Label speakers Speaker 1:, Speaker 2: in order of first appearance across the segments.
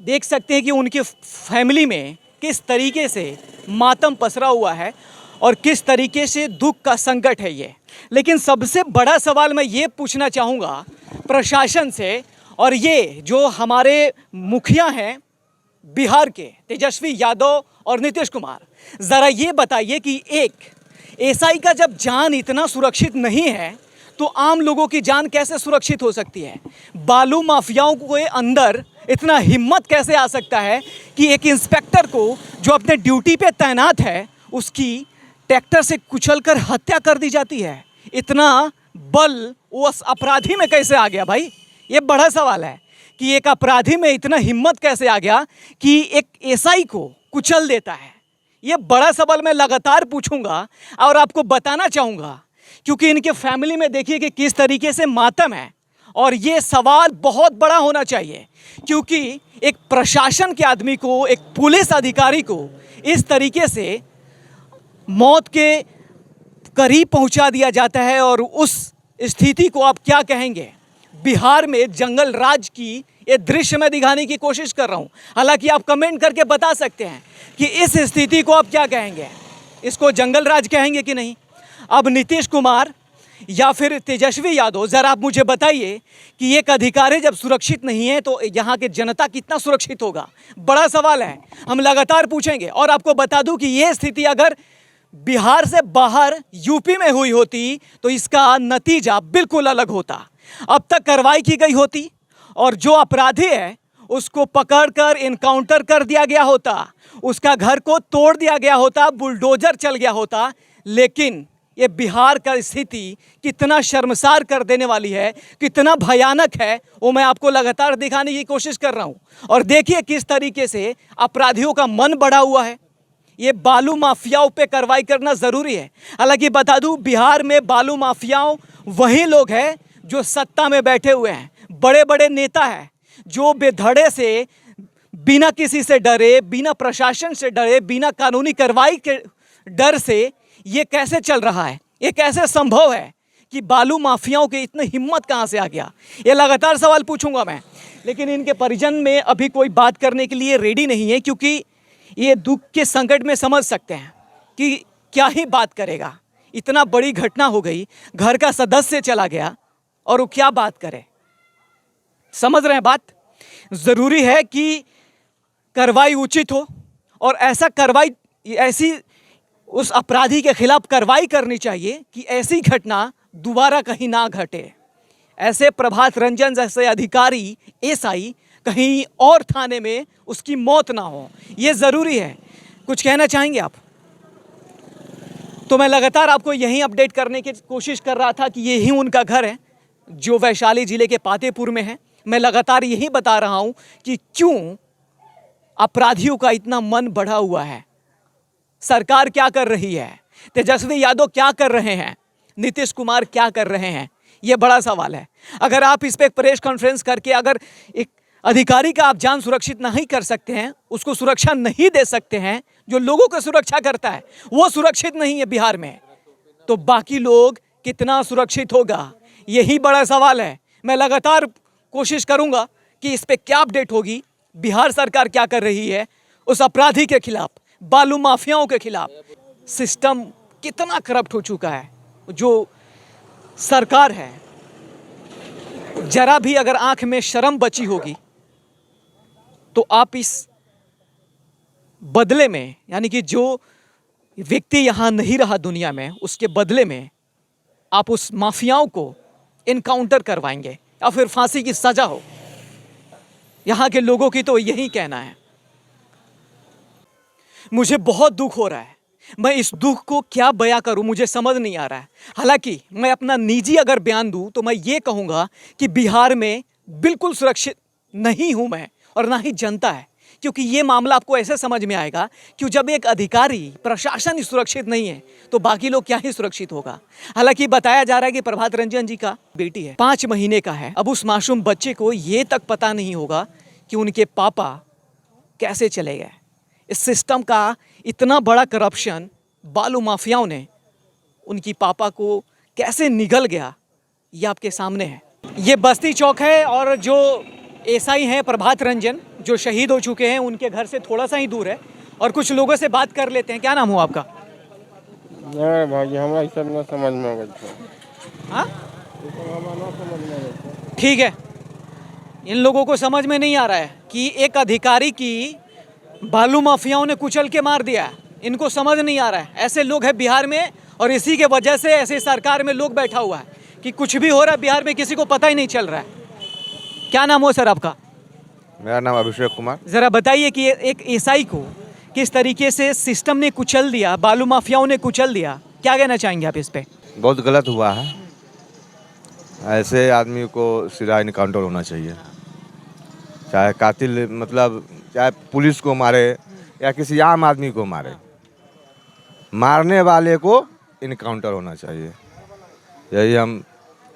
Speaker 1: देख सकते हैं कि उनके फैमिली में किस तरीके से मातम पसरा हुआ है और किस तरीके से दुख का संकट है ये। लेकिन सबसे बड़ा सवाल मैं ये पूछना चाहूँगा प्रशासन से, और ये जो हमारे मुखिया हैं बिहार के तेजस्वी यादव और नीतीश कुमार, ज़रा ये बताइए कि एक एसआई का जब जान इतना सुरक्षित नहीं है तो आम लोगों की जान कैसे सुरक्षित हो सकती है? बालू माफियाओं के अंदर इतना हिम्मत कैसे आ सकता है कि एक इंस्पेक्टर को जो अपने ड्यूटी पे तैनात है उसकी ट्रैक्टर से कुचलकर हत्या कर दी जाती है? इतना बल उस अपराधी में कैसे आ गया भाई? ये बड़ा सवाल है कि एक अपराधी में इतना हिम्मत कैसे आ गया कि एक एसआई को कुचल देता है। ये बड़ा सवाल मैं लगातार पूछूंगा और आपको बताना चाहूँगा, क्योंकि इनके फैमिली में देखिए कि किस तरीके से मातम है। और ये सवाल बहुत बड़ा होना चाहिए, क्योंकि एक प्रशासन के आदमी को, एक पुलिस अधिकारी को इस तरीके से मौत के करीब पहुंचा दिया जाता है। और उस स्थिति को आप क्या कहेंगे? बिहार में जंगल राज की ये दृश्य मैं दिखाने की कोशिश कर रहा हूं। हालांकि आप कमेंट करके बता सकते हैं कि इस स्थिति को आप क्या कहेंगे, इसको जंगल राज कहेंगे कि नहीं? अब नीतीश कुमार या फिर तेजस्वी यादव, ज़रा आप मुझे बताइए कि एक अधिकारी जब सुरक्षित नहीं है तो यहाँ के जनता कितना सुरक्षित होगा? बड़ा सवाल है, हम लगातार पूछेंगे। और आपको बता दूं कि ये स्थिति अगर बिहार से बाहर यूपी में हुई होती तो इसका नतीजा बिल्कुल अलग होता। अब तक कार्रवाई की गई होती और जो अपराधी है उसको पकड़कर इनकाउंटर कर दिया गया होता, उसका घर को तोड़ दिया गया होता, बुलडोजर चल गया होता। लेकिन ये बिहार का स्थिति कितना शर्मसार कर देने वाली है, कितना भयानक है, वो मैं आपको लगातार दिखाने की कोशिश कर रहा हूँ। और देखिए किस तरीके से अपराधियों का मन बढ़ा हुआ है। ये बालू माफियाओं पे कार्रवाई करना ज़रूरी है। हालांकि बता दूं, बिहार में बालू माफियाओं वही लोग हैं जो सत्ता में बैठे हुए हैं, बड़े बड़े नेता हैं जो बेधड़े से, बिना किसी से डरे, बिना प्रशासन से डरे, बिना कानूनी कार्रवाई के डर से ये कैसे चल रहा है? ये कैसे संभव है कि बालू माफियाओं की इतनी हिम्मत कहाँ से आ गया? ये लगातार सवाल पूछूंगा मैं। लेकिन इनके परिजन में अभी कोई बात करने के लिए रेडी नहीं है, क्योंकि ये दुख के संकट में समझ सकते हैं कि क्या ही बात करेगा। इतना बड़ी घटना हो गई, घर का सदस्य चला गया और वो क्या बात करे? समझ रहे हैं बात? ज़रूरी है कि कार्रवाई उचित हो और ऐसा कार्रवाई, ऐसी उस अपराधी के खिलाफ कार्रवाई करनी चाहिए कि ऐसी घटना दोबारा कहीं ना घटे। ऐसे प्रभात रंजन जैसे अधिकारी, एसआई कहीं और थाने में उसकी मौत ना हो, ये ज़रूरी है। कुछ कहना चाहेंगे आप? तो मैं लगातार आपको यही अपडेट करने की कोशिश कर रहा था कि यही उनका घर है जो वैशाली जिले के पातेपुर में है। मैं लगातार यही बता रहा हूं कि क्यों अपराधियों का इतना मन बढ़ा हुआ है। सरकार क्या कर रही है? तेजस्वी यादव क्या कर रहे हैं? नीतीश कुमार क्या कर रहे हैं? ये बड़ा सवाल है। अगर आप इस पर एक प्रेस कॉन्फ्रेंस करके अगर एक अधिकारी का आप जान सुरक्षित नहीं कर सकते हैं, उसको सुरक्षा नहीं दे सकते हैं, जो लोगों की सुरक्षा करता है वो सुरक्षित नहीं है बिहार में, तो बाकी लोग कितना सुरक्षित होगा? यही बड़ा सवाल है। मैं लगातार कोशिश करूंगा कि इस पर क्या अपडेट होगी, बिहार सरकार क्या कर रही है उस अपराधी के खिलाफ, बालू माफियाओं के खिलाफ। सिस्टम कितना करप्ट हो चुका है। जो सरकार है, जरा भी अगर आंख में शर्म बची होगी तो आप इस बदले में, यानी कि जो व्यक्ति यहाँ नहीं रहा दुनिया में, उसके बदले में आप उस माफियाओं को इनकाउंटर करवाएंगे या फिर फांसी की सजा हो। यहाँ के लोगों की तो यही कहना है। मुझे बहुत दुख हो रहा है, मैं इस दुख को क्या बयां करूं मुझे समझ नहीं आ रहा है। हालांकि मैं अपना निजी अगर बयान दूं तो मैं ये कहूँगा कि बिहार में बिल्कुल सुरक्षित नहीं हूं मैं, और ना ही जनता है, क्योंकि ये मामला आपको ऐसे समझ में आएगा कि जब एक अधिकारी, प्रशासन ही सुरक्षित नहीं है तो बाकी लोग क्या ही सुरक्षित होगा। हालांकि बताया जा रहा है कि प्रभात रंजन जी का बेटी है, 5 महीने का है। अब उस मासूम बच्चे को ये तक पता नहीं होगा कि उनके पापा कैसे चले गए। इस सिस्टम का इतना बड़ा करप्शन, बालू माफियाओं ने उनकी पापा को कैसे निगल गया, ये आपके सामने है। ये बस्ती चौक है और जो एसआई हैं प्रभात रंजन, जो शहीद हो चुके हैं उनके घर से थोड़ा सा ही दूर है और कुछ लोगों से बात कर लेते हैं। क्या नाम हुआ आपका?
Speaker 2: नहीं भाई हमारा ये सब ना समझ में आवे
Speaker 1: हाँ,
Speaker 2: ये सब हमारा ना समझ में आवे।
Speaker 1: ठीक है। इन लोगों को समझ में नहीं आ रहा है कि एक अधिकारी की बालू माफियाओं ने कुचल के मार दिया। इनको समझ नहीं आ रहा है। ऐसे लोग हैं बिहार में और इसी के वजह से ऐसे सरकार में लोग बैठा हुआ है कि कुछ भी हो रहा है बिहार में किसी को पता ही नहीं चल रहा है। क्या नाम हो सर आपका?
Speaker 3: मेरा नाम अभिषेक कुमार।
Speaker 1: ज़रा बताइए कि एक एसआई को किस तरीके से सिस्टम ने कुचल दिया, बालू माफियाओं ने कुचल दिया, क्या कहना चाहेंगे आप इस पे?
Speaker 3: बहुत गलत हुआ है। ऐसे आदमी को सीधा इनकाउंटर होना चाहिए। चाहे कातिल मतलब चाहे पुलिस को मारे या किसी आम आदमी को मारे, मारने वाले को इनकाउंटर होना चाहिए। यही हम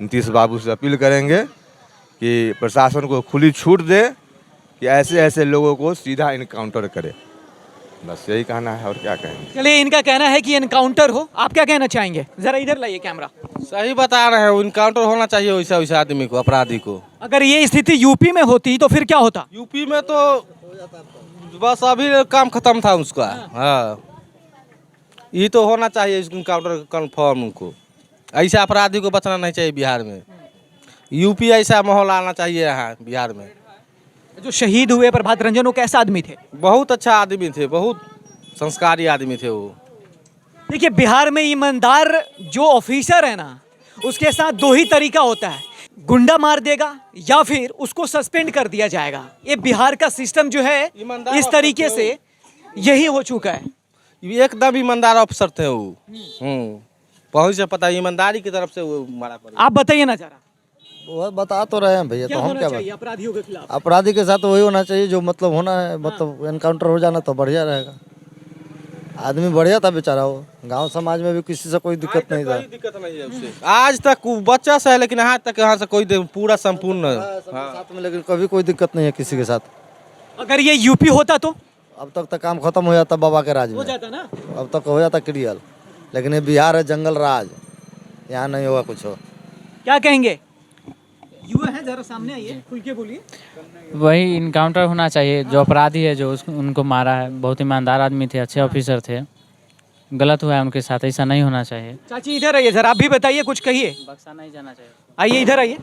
Speaker 3: नीतीश बाबू से अपील करेंगे कि प्रशासन को खुली छूट दे कि ऐसे ऐसे लोगों को सीधा इनकाउंटर करे। बस यही कहना है और क्या कहेंगे।
Speaker 1: चलिए, इनका कहना है कि इनकाउंटर हो। आप क्या कहना चाहेंगे? ज़रा इधर लाइए कैमरा।
Speaker 4: सही बता रहे हैं, इनकाउंटर होना चाहिए वैसा वैसा आदमी को, अपराधी को।
Speaker 1: अगर ये स्थिति यूपी में होती तो फिर क्या होता?
Speaker 4: यूपी में तो बस अभी काम खत्म था उसका। हाँ, ये तो होना चाहिए इनकाउंटर कन्फर्म उनको। ऐसा अपराधी को बचना नहीं चाहिए बिहार में। यूपी ऐसा माहौल आना चाहिए यहाँ बिहार में।
Speaker 1: जो शहीद हुए प्रभात रंजन, वो कैसा आदमी थे?
Speaker 4: बहुत अच्छा आदमी थे, बहुत संस्कारी आदमी थे वो।
Speaker 1: देखिए, बिहार में ईमानदार जो ऑफिसर है ना, उसके साथ दो ही तरीका होता है, गुंडा मार देगा या फिर उसको सस्पेंड कर दिया जाएगा। ये बिहार का सिस्टम जो है इस तरीके से यही हो चुका है।
Speaker 4: एकदम ईमानदार अफसर थे वो। पहुँच से पता ईमानदारी की तरफ से वो मारा पड़ा।
Speaker 1: आप बताइए ना जरा,
Speaker 5: वो बता तो रहे हैं भैया,
Speaker 1: क्या
Speaker 5: तो हम
Speaker 1: होना
Speaker 5: क्या
Speaker 1: चाहिए अपराधियों के खिलाफ?
Speaker 5: अपराधी के साथ वही होना चाहिए जो मतलब होना है, मतलब एनकाउंटर हो जाना तो बढ़िया रहेगा। आदमी बढ़िया था बेचारा, वो गांव समाज में भी किसी से कोई दिक्कत नहीं था।
Speaker 4: दिक्कत नहीं है उससे। आज तक वो बच्चा से है, लेकिन आज तक यहाँ से कोई पूरा संपूर्ण
Speaker 5: साथ में, लेकिन कभी कोई दिक्कत नहीं है किसी के साथ।
Speaker 1: अगर ये यूपी होता तो
Speaker 5: अब तक तो काम खत्म हो जाता बाबा के राज
Speaker 1: हो
Speaker 5: में,
Speaker 1: जाता ना।
Speaker 5: अब तक हो जाता क्लियर। लेकिन ये बिहार है जंगल राज, यहाँ नहीं होगा कुछ हो।
Speaker 1: क्या कहेंगे? युवा है, जरा सामने आइए, खुल के बोलिए।
Speaker 6: वही इनकाउंटर होना चाहिए। जो अपराधी है जो उनको मारा है, बहुत ईमानदार आदमी थे, अच्छे ऑफिसर थे। गलत हुआ है उनके साथ, ऐसा नहीं होना चाहिए।
Speaker 1: चाची इधर आइए जरा, आप भी बताइए, कुछ कहिए।
Speaker 6: बक्सा नहीं जाना चाहिए।
Speaker 1: आइए इधर आइए।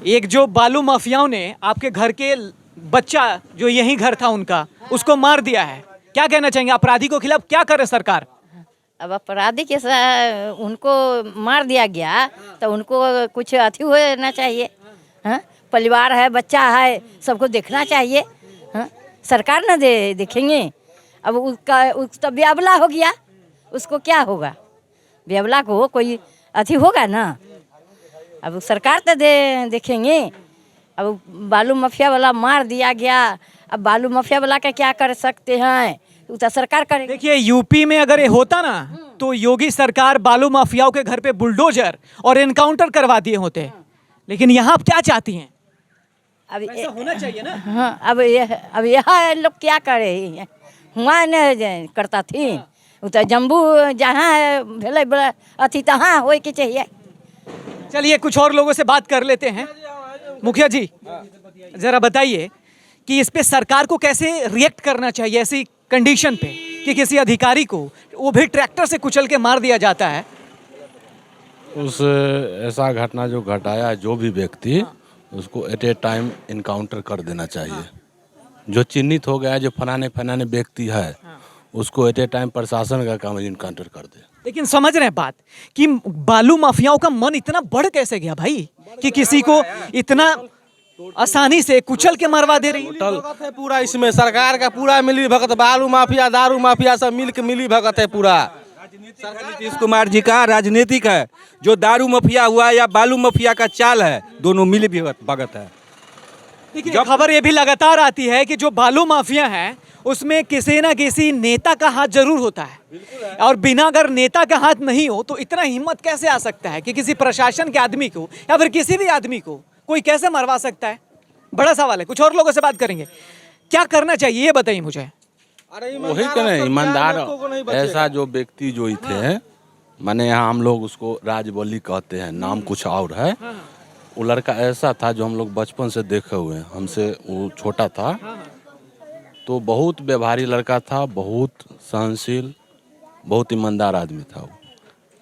Speaker 1: एक जो बालू माफियाओं ने आपके घर के बच्चा जो यही घर था उनका, उसको मार दिया है, क्या कहना चाहेंगे? अपराधी को खिलाफ क्या करे सरकार?
Speaker 7: अब अपराधी के साथ उनको मार दिया गया तो उनको कुछ अथी होना चाहिए। हाँ, परिवार है, बच्चा है, सबको देखना चाहिए। हाँ, सरकार ना देखेंगे। अब उसका बेअबला हो गया, उसको क्या होगा? बेअबला को कोई अथी होगा ना। अब सरकार तो देखेंगे। अब बालू माफिया वाला मार दिया गया, अब बालू माफिया वाला का क्या कर सकते हैं? तो सरकार करेगी।
Speaker 1: देखिए, यूपी में अगर ये होता ना तो योगी सरकार बालू माफियाओं के घर पे बुलडोजर और एनकाउंटर करवा दिए होते। लेकिन यहाँ आप क्या चाहती हैं?
Speaker 7: अब
Speaker 1: ऐसा होना चाहिए ना।
Speaker 7: हाँ, अब यहाँ लोग क्या करे? हुआ न करता थी, वो तो जम्बू जहाँ भेले बड़ा अथी तहाँ होए के चाहिए।
Speaker 1: चलिए, कुछ और लोगों से बात कर लेते हैं। मुखिया जी, जरा बताइए कि इस पे सरकार को कैसे रिएक्ट करना चाहिए ऐसी कंडीशन पे कि किसी अधिकारी को वो भी ट्रैक्टर से कुचल के मार दिया जाता है।
Speaker 8: उस ऐसा घटना जो घटाया जो भी व्यक्ति, उसको एट ए टाइम इनकाउंटर कर देना चाहिए। जो चिन्हित हो गया है जो फलाने व्यक्ति है, उसको एट ए टाइम प्रशासन का काम इनकाउंटर कर दे।
Speaker 1: लेकिन समझ रहे हैं बात कि बालू माफियाओं का मन इतना बढ़ कैसे गया भाई कि किसी को इतना आसानी से कुचल के मरवा दे रही है।
Speaker 4: भगत है पूरा इसमें, सरकार का पूरा मिली भगत। बालू माफिया, दारू माफिया सब मिल के मिली भगत है पूरा।
Speaker 9: नीतीश कुमार जी का राजनीतिक है। जो दारू माफिया हुआ या बालू माफिया का चाल है, दोनों मिली भगत है।
Speaker 1: देखिए, खबर ये भी लगातार आती है कि जो बालू माफिया है उसमें किसी ना किसी नेता का हाथ जरूर होता है। और बिना अगर नेता का हाथ नहीं हो तो इतना हिम्मत कैसे आ सकता है कि किसी प्रशासन के आदमी को या फिर किसी भी आदमी को कोई कैसे मरवा सकता है? बड़ा सवाल है। कुछ और लोगों से बात करेंगे। क्या करना चाहिए ये बताइए मुझे।
Speaker 8: वही करें, ईमानदार ऐसा जो व्यक्ति जो ही थे, माने यहाँ हम लोग उसको राजबली कहते हैं, नाम कुछ और है। वो लड़का ऐसा था जो हम लोग बचपन से देखे हुए हैं, हमसे वो छोटा था, तो बहुत व्यवहारी लड़का था, बहुत सहनशील, बहुत ईमानदार आदमी था वो।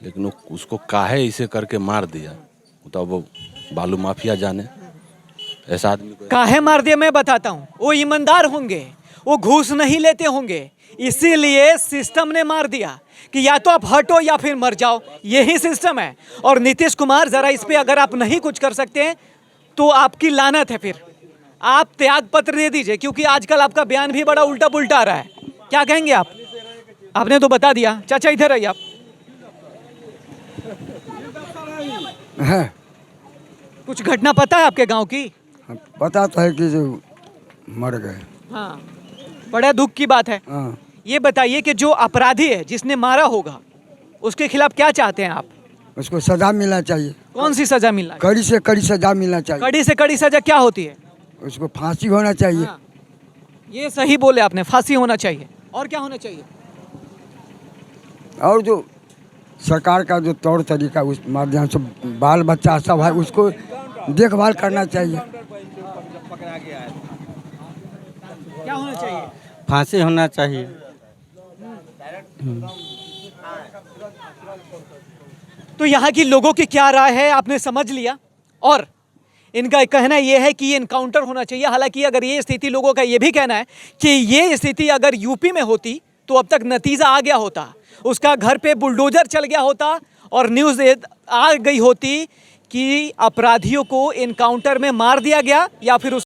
Speaker 8: लेकिन उसको काहे इसे करके मार दिया, तो वो बालू माफिया जाने। ऐसा आदमी को
Speaker 1: काहे मार दिया मैं बताता हूँ। वो ईमानदार होंगे, वो घूस नहीं लेते होंगे, इसीलिए सिस्टम ने मार दिया कि या तो आप हटो या फिर मर जाओ, यही सिस्टम है। और नीतीश कुमार जरा इस पे अगर आप नहीं कुछ कर सकते हैं तो आपकी लानत है, फिर आप त्याग पत्र दे दीजिए, क्योंकि आजकल आपका बयान भी बड़ा उल्टा पुल्टा आ रहा है। क्या कहेंगे आप? आपने तो बता दिया। चाचा इधर आइए आप। कुछ घटना पता है आपके गांव की?
Speaker 10: पता तो है कि जो मर गए।
Speaker 1: हाँ, बड़ा दुख की बात है।
Speaker 10: हाँ,
Speaker 1: ये बताइए कि जो अपराधी है जिसने मारा होगा उसके खिलाफ क्या चाहते हैं आप?
Speaker 10: उसको सजा मिलना चाहिए,
Speaker 1: कौन सी सजा मिलना है?
Speaker 10: कड़ी से कड़ी सजा मिलना चाहिए।
Speaker 1: कड़ी से कड़ी सजा क्या होती है?
Speaker 10: उसको फांसी होना चाहिए।
Speaker 1: हाँ, ये सही बोले आपने, फांसी होना चाहिए। और क्या होना चाहिए?
Speaker 10: और जो सरकार का जो तौर तरीका उस माध्यम से बाल बच्चा सब है उसको देखभाल करना चाहिए।
Speaker 1: क्या होना चाहिए?
Speaker 2: फांसी होना चाहिए।
Speaker 1: तो यहाँ की लोगों की क्या राय है आपने समझ लिया। और इनका कहना यह है कि ये इनकाउंटर होना चाहिए। हालांकि अगर ये स्थिति, लोगों का ये भी कहना है कि ये स्थिति अगर यूपी में होती तो अब तक नतीजा आ गया होता, उसका घर पे बुलडोजर चल गया होता और न्यूज़ आ गई होती कि अपराधियों को इनकाउंटर में मार दिया गया या फिर